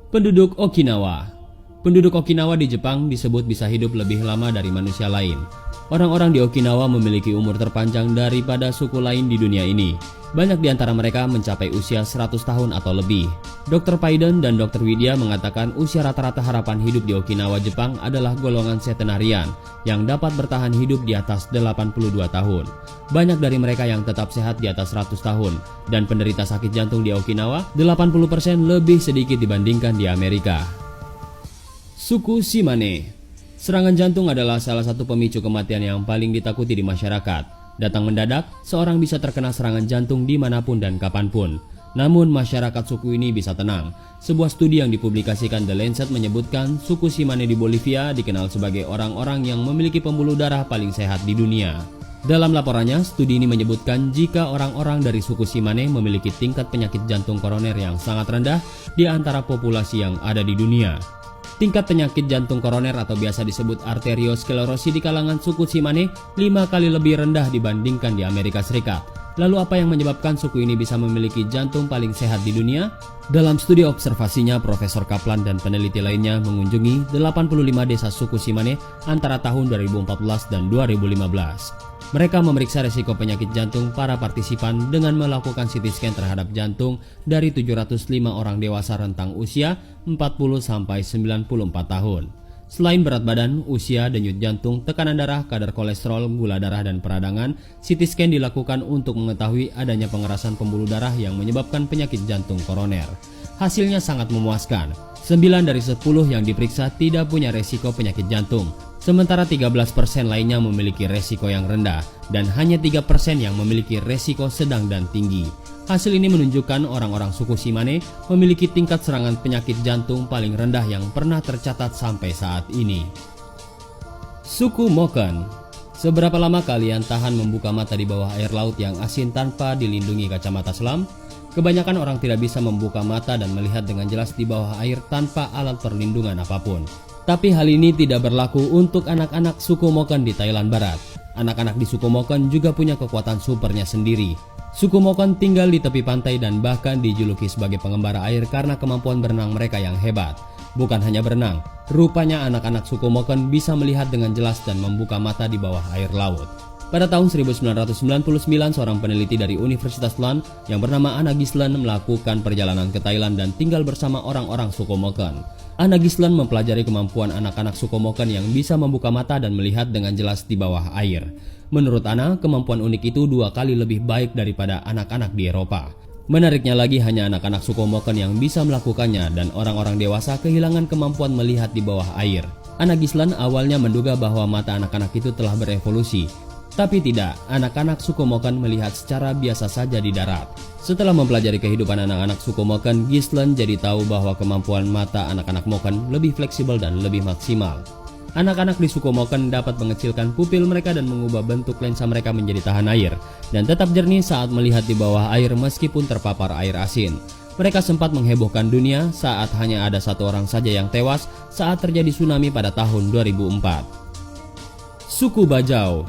Penduduk Okinawa. Penduduk Okinawa di Jepang disebut bisa hidup lebih lama dari manusia lain. Orang-orang di Okinawa memiliki umur terpanjang daripada suku lain di dunia ini. Banyak di antara mereka mencapai usia 100 tahun atau lebih. Dr. Paiden dan Dr. Widya mengatakan usia rata-rata harapan hidup di Okinawa, Jepang adalah golongan centenarian yang dapat bertahan hidup di atas 82 tahun. Banyak dari mereka yang tetap sehat di atas 100 tahun, dan penderita sakit jantung di Okinawa 80% lebih sedikit dibandingkan di Amerika. Suku Shimane. Serangan jantung adalah salah satu pemicu kematian yang paling ditakuti di masyarakat. Datang mendadak, seorang bisa terkena serangan jantung dimanapun dan kapanpun. Namun masyarakat suku ini bisa tenang. Sebuah studi yang dipublikasikan The Lancet menyebutkan suku Shimane di Bolivia dikenal sebagai orang-orang yang memiliki pembuluh darah paling sehat di dunia. Dalam laporannya, studi ini menyebutkan jika orang-orang dari suku Shimane memiliki tingkat penyakit jantung koroner yang sangat rendah di antara populasi yang ada di dunia. Tingkat penyakit jantung koroner atau biasa disebut arteriosklerosis di kalangan suku Shimane 5 kali lebih rendah dibandingkan di Amerika Serikat. Lalu apa yang menyebabkan suku ini bisa memiliki jantung paling sehat di dunia? Dalam studi observasinya, Profesor Kaplan dan peneliti lainnya mengunjungi 85 desa suku Shimane antara tahun 2014 dan 2015. Mereka memeriksa resiko penyakit jantung para partisipan dengan melakukan CT scan terhadap jantung dari 705 orang dewasa rentang usia 40-94 tahun. Selain berat badan, usia, denyut jantung, tekanan darah, kadar kolesterol, gula darah, dan peradangan, CT scan dilakukan untuk mengetahui adanya pengerasan pembuluh darah yang menyebabkan penyakit jantung koroner. Hasilnya sangat memuaskan. 9 dari 10 yang diperiksa tidak punya resiko penyakit jantung. Sementara 13% lainnya memiliki resiko yang rendah dan hanya 3% yang memiliki resiko sedang dan tinggi. Hasil ini menunjukkan orang-orang suku Shimane memiliki tingkat serangan penyakit jantung paling rendah yang pernah tercatat sampai saat ini. Suku Moken. Seberapa lama kalian tahan membuka mata di bawah air laut yang asin tanpa dilindungi kacamata selam? Kebanyakan orang tidak bisa membuka mata dan melihat dengan jelas di bawah air tanpa alat perlindungan apapun. Tapi hal ini tidak berlaku untuk anak-anak suku Moken di Thailand Barat. Anak-anak di suku Moken juga punya kekuatan supernya sendiri. Suku Moken tinggal di tepi pantai dan bahkan dijuluki sebagai pengembara air karena kemampuan berenang mereka yang hebat. Bukan hanya berenang, rupanya anak-anak suku Moken bisa melihat dengan jelas dan membuka mata di bawah air laut. Pada tahun 1999, seorang peneliti dari Universitas Lund yang bernama Anna Gislen melakukan perjalanan ke Thailand dan tinggal bersama orang-orang suku Moken. Anna Gislen mempelajari kemampuan anak-anak suku Moken yang bisa membuka mata dan melihat dengan jelas di bawah air. Menurut Anna, kemampuan unik itu 2 kali lebih baik daripada anak-anak di Eropa. Menariknya lagi, hanya anak-anak suku Moken yang bisa melakukannya dan orang-orang dewasa kehilangan kemampuan melihat di bawah air. Anna Gislen awalnya menduga bahwa mata anak-anak itu telah berevolusi. Tapi tidak, anak-anak suku Moken melihat secara biasa saja di darat. Setelah mempelajari kehidupan anak-anak suku Moken, Gislen jadi tahu bahwa kemampuan mata anak-anak Moken lebih fleksibel dan lebih maksimal. Anak-anak di suku Moken dapat mengecilkan pupil mereka dan mengubah bentuk lensa mereka menjadi tahan air, dan tetap jernih saat melihat di bawah air meskipun terpapar air asin. Mereka sempat menghebohkan dunia saat hanya ada 1 orang saja yang tewas saat terjadi tsunami pada tahun 2004. Suku Bajau.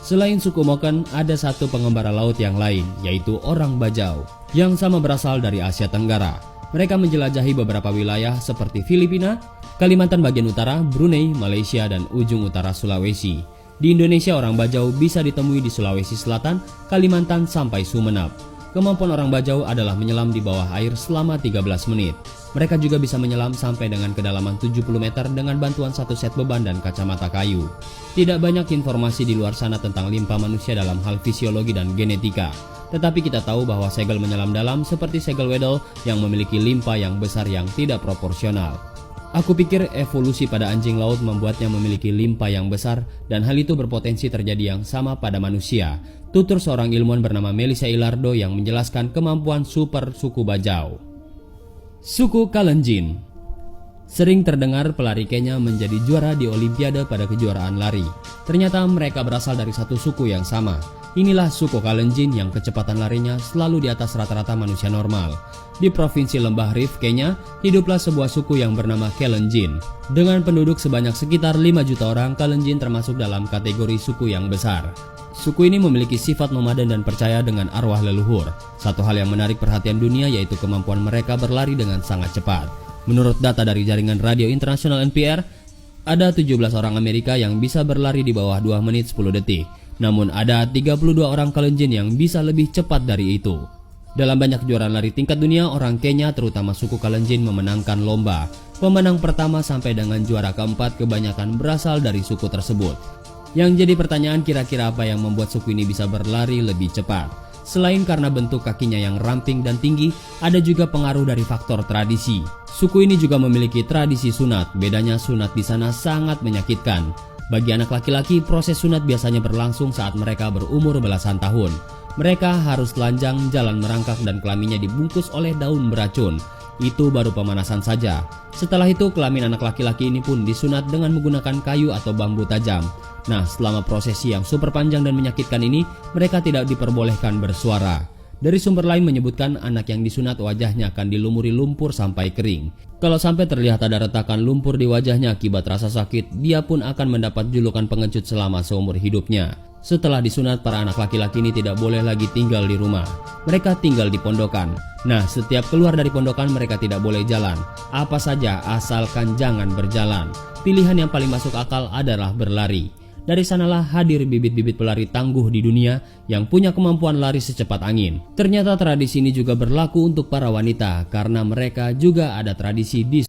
Selain suku Moken, ada satu pengembara laut yang lain, yaitu orang Bajau, yang sama berasal dari Asia Tenggara. Mereka menjelajahi beberapa wilayah seperti Filipina, Kalimantan bagian utara, Brunei, Malaysia, dan ujung utara Sulawesi. Di Indonesia, orang Bajau bisa ditemui di Sulawesi Selatan, Kalimantan, sampai Sumeneb. Kemampuan orang Bajau adalah menyelam di bawah air selama 13 menit. Mereka juga bisa menyelam sampai dengan kedalaman 70 meter dengan bantuan 1 set beban dan kacamata kayu. Tidak banyak informasi di luar sana tentang limpa manusia dalam hal fisiologi dan genetika. Tetapi kita tahu bahwa segel menyelam dalam seperti segel Weddell yang memiliki limpa yang besar yang tidak proporsional. Aku pikir evolusi pada anjing laut membuatnya memiliki limpa yang besar dan hal itu berpotensi terjadi yang sama pada manusia. Tutur seorang ilmuwan bernama Melissa Ilardo yang menjelaskan kemampuan super suku Bajau. Suku Kalenjin. Sering terdengar pelari Kenya menjadi juara di Olimpiade pada kejuaraan lari. Ternyata mereka berasal dari satu suku yang sama. Inilah suku Kalenjin yang kecepatan larinya selalu di atas rata-rata manusia normal. Di Provinsi Lembah Rift, Kenya, hiduplah sebuah suku yang bernama Kalenjin. Dengan penduduk sebanyak sekitar 5 juta orang, Kalenjin termasuk dalam kategori suku yang besar. Suku ini memiliki sifat nomaden dan percaya dengan arwah leluhur. Satu hal yang menarik perhatian dunia yaitu kemampuan mereka berlari dengan sangat cepat. Menurut data dari jaringan radio internasional NPR, ada 17 orang Amerika yang bisa berlari di bawah 2 menit 10 detik. Namun ada 32 orang Kalenjin yang bisa lebih cepat dari itu. Dalam banyak kejuaraan lari tingkat dunia, orang Kenya terutama suku Kalenjin memenangkan lomba. Pemenang pertama sampai dengan juara keempat kebanyakan berasal dari suku tersebut. Yang jadi pertanyaan, kira-kira apa yang membuat suku ini bisa berlari lebih cepat? Selain karena bentuk kakinya yang ramping dan tinggi, ada juga pengaruh dari faktor tradisi. Suku ini juga memiliki tradisi sunat. Bedanya sunat di sana sangat menyakitkan. Bagi anak laki-laki, proses sunat biasanya berlangsung saat mereka berumur belasan tahun. Mereka harus telanjang, jalan merangkak, dan kelaminnya dibungkus oleh daun beracun. Itu baru pemanasan saja. Setelah itu, kelamin anak laki-laki ini pun disunat dengan menggunakan kayu atau bambu tajam. Nah, selama prosesi yang super panjang dan menyakitkan ini, mereka tidak diperbolehkan bersuara. Dari sumber lain menyebutkan anak yang disunat wajahnya akan dilumuri lumpur sampai kering. Kalau sampai terlihat ada retakan lumpur di wajahnya akibat rasa sakit, dia pun akan mendapat julukan pengecut selama seumur hidupnya. Setelah disunat, para anak laki-laki ini tidak boleh lagi tinggal di rumah. Mereka tinggal di pondokan. Nah, setiap keluar dari pondokan mereka tidak boleh jalan. Apa saja asalkan jangan berjalan. Pilihan yang paling masuk akal adalah berlari. Dari sanalah hadir bibit-bibit pelari tangguh di dunia yang punya kemampuan lari secepat angin. Ternyata tradisi ini juga berlaku untuk para wanita karena mereka juga ada tradisi di